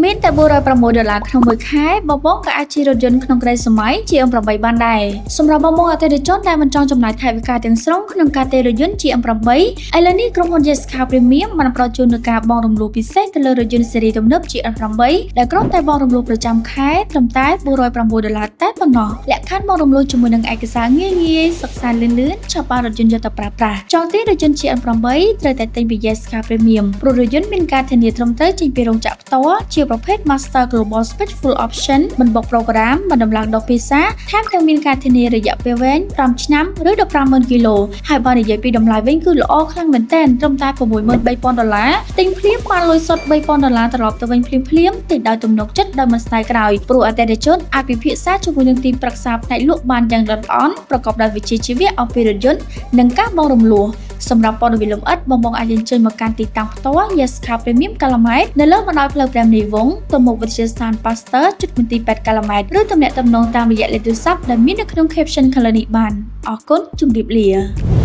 មានតែ$406ក្នុងមួយខែបងៗក៏អាចជិះរថយន្តក្នុងក្តីសម័យ GM8 បានដែរសម្រាប់បងៗអតិថិជនដែលមិនចង់ចំណាយថវិកាទាំងស្រុងក្នុងការទិញរថយន្ត GM8 ឥឡូវនេះក្រុមហ៊ុន Yescar Premium បានផ្ដល់ជូននូវការបង់រំលោះពិសេសទៅលើរថយន្តស៊េរីទំនើប GM8 ដែលគ្រាន់តែបង់រំលោះប្រចាំខែត្រឹមតែ$406តែប៉ុណ្ណោះលក្ខខណ្ឌបង់រំលោះជាមួយនឹងឯកសារងាយៗសិក្សាលឿនៗឆាប់បានរថយន្តយកទៅប្រើប្រាស់ចង់ទិញរថយន្ត GM8 ត្រូវតែទិញពី Yescar Premium ព្រោះរថយន្តមានការធានាត្រឹមត្រូវចេញពីរោងចក្រផ្ទាល់ជាប្រភេទ Master Global Spec Full Option មិនបុក program មិនដំឡើងដុសភាសាថែមទាំងមានការធានារយៈពេលវែង5ឆ្នាំឬ150,000គីឡូហើយបើនិយាយពីតម្លៃវិញគឺល្អខ្លាំងមែនទែនត្រឹមតែ$63,000ទិញភ្លាមបានលុយសុទ្ធ$3,000ត្រឡប់ទៅវិញភ្លាមទិញដោយទំនុកចិត្តដោយមិនស្ដាយក្រោយព្រោះអតិថិជនអាចពិភាក្សាជាមួយនឹងទីប្រឹក្សាផ្នែកលក់បានយ៉ាងល្អិតល្អន់ប្រកបដោយវិជ្ជាជីវៈអំពីរថយន្តនិងការបង់រំលោះសម្រាប់ព័ត៌មានលម្អិតបងអាចអញ្ជើញមកកាន់ទីតាំងផ្ទាល់ Yescar Premium កាឡាម៉ែតនៅលើបណ្ដោយផ្លូវព្រះនាយវង្សទៅមុខវិទ្យាស្ថាន Pasteur ជិតមន្ទីរពេទ្យកាឡាម៉ែតឬទំនាក់ទំនងតាមរយៈលេខទូរស័ព្ទដែលមាននៅក្នុង caption ខាងលើនេះបានអរគុណជម្រាបលា